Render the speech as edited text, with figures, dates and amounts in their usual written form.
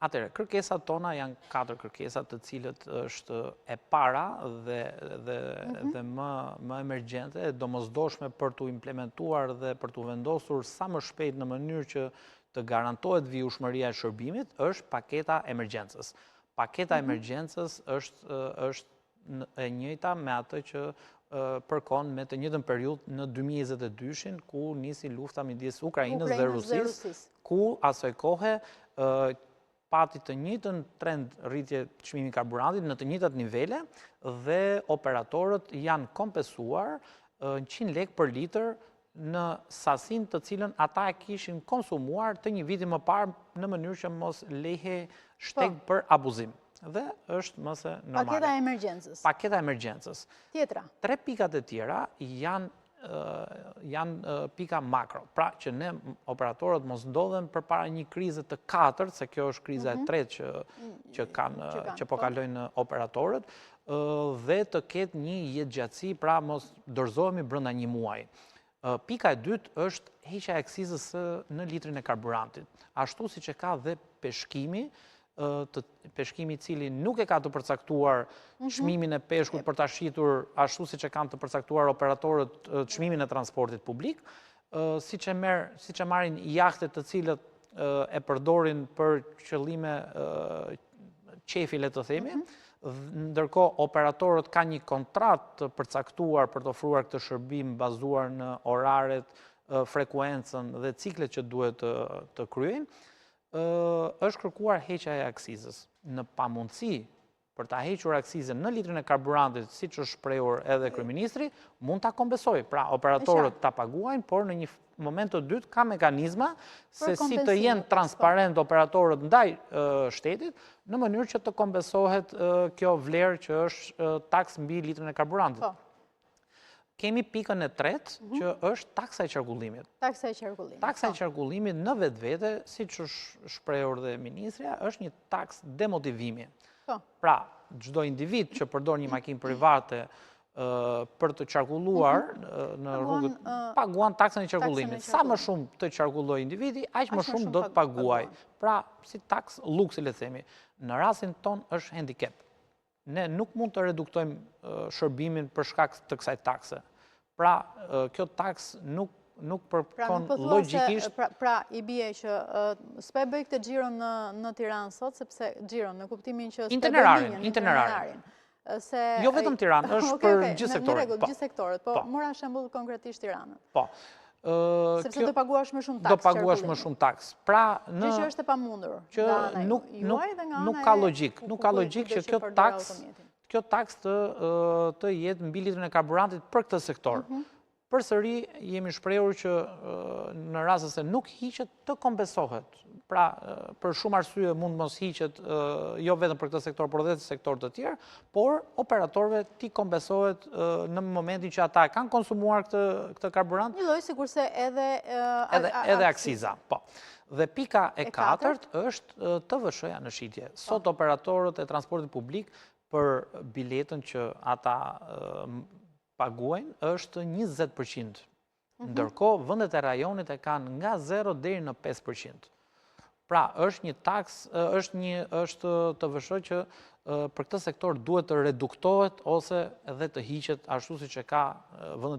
Atëherë, kërkesat tona janë 4 kërkesat të cilët është e para dhe më emergjente, e domosdoshme për të implementuar dhe për të vendosur sa më shpejt në mënyrë që të garantohet vijueshmëria e shërbimit, është paketa emergjencës. Paketa emergjencës është e njëjta me atë që përkon me të njëjtën periudhë në 2022-shin, ku nisi lufta midis Ukrainës dhe Rusisë, ku asaj kohe pati të njëjtën trend rritje çmimi i karburantit në të njëjtat nivele dhe operatorët janë kompensuar 100 lekë për litër në sasinë të cilën ata e kishin konsumuar të një viti më parë në mënyrë që mos lehe shteg për abuzim. Dhe është mëse normale. Paketa e emergjencës. Paketa e emergjencës. Tjetra. 3 pikat e tjera janë pika makro. Pra që ne operatorët mos ndodhen përpara një krize të 4, se kjo është kriza e 3 që po kalojnë operatorët, dhe të ketë një jetëgjatësi, pra mos dorëzohemi brenda një muaji. Pika e dytë është heqja e aksizës në litrin e karburantit. Ashtu siç e ka dhe peshkimi, peshkimi i cili nuk e ka të përcaktuar çmimin e peshkut për ta shitur ashtu siç e kanë të përcaktuar operatorët çmimin e transportit publik, siç e marrin jahtet të cilët e përdorin për qëllime qefi, le të themi, ndërkohë operatorët kanë një kontratë të përcaktuar për të ofruar këtë shërbim bazuar në oraret, frekuencën dhe ciklet që duhet të kryejnë, është kërkuar heqja e aksizës. Në pamundësi për ta hequr aksizën në litrin e karburantit, siç është shprehur edhe kryeministri, mund ta kompensojë. Pra operatorët ta paguajnë, por në një moment të dytë ka mekanizma se si të jenë transparent operatorët ndaj shtetit, në mënyrë që të kompensohet kjo vlerë që është taks mbi litrin e karburantit. Kemi pikën e tretë, që është taksa e qarkullimit. Taksa e qarkullimit. Taksa e qarkullimit në vetvete, siç është shprehur dhe ministrja, është një taks demotivimi. Pra, çdo individ që përdor një makinë private për të qarkulluar në rrugët, paguan taksën e qarkullimit. Sa më shumë të qarkullojë individi, aq më shumë do të paguaj. Pra, si taks luksi, le të themi. Në rastin ton është handicap. Ne nuk mund të reduktojmë shërbimin për shkak të kësaj takse. Pra, kjo taks nuk përkon logjikisht. Pra, i bie që s'pe bëj këtë xhiron në Tiranë sot, sepse xhiron në kuptimin që Itinerarin. Jo vetëm Tiranë, është për gjithë sektorët. Në rregull, gjithë sektorët, po mora shembull konkretisht Tiranën. Po. Sepse do paguash më shumë taks. Do paguash më shumë taks. Pra, që është e pamundur. Që nuk ka logjik. Nuk ka logjik që kjo taks të jetë mbi litrin e karburantit për këtë sektor. Përsëri jemi shprehur që në rast se nuk hiqet të kompensohet. Pra, për shumë arsye mund mos hiqet jo vetëm për këtë sektor, por edhe të sektor të tjerë, por operatorëve ti kompensohet në momentin që ata kanë konsumuar këtë karburant. Një lloj sikurse edhe aksiza. Po. Dhe pika e katërt është TVSH-ja në shitje. Sot operatorët e transportit publik për biletën që ata paguajnë është 20%. Ndërkohë, vendet e rajonit e kanë nga 0 deri në 5%. Pra, është një taks, është TVSH që për këtë sektor duhet të reduktohet ose edhe të hiqet ashtu siç e ka vendet e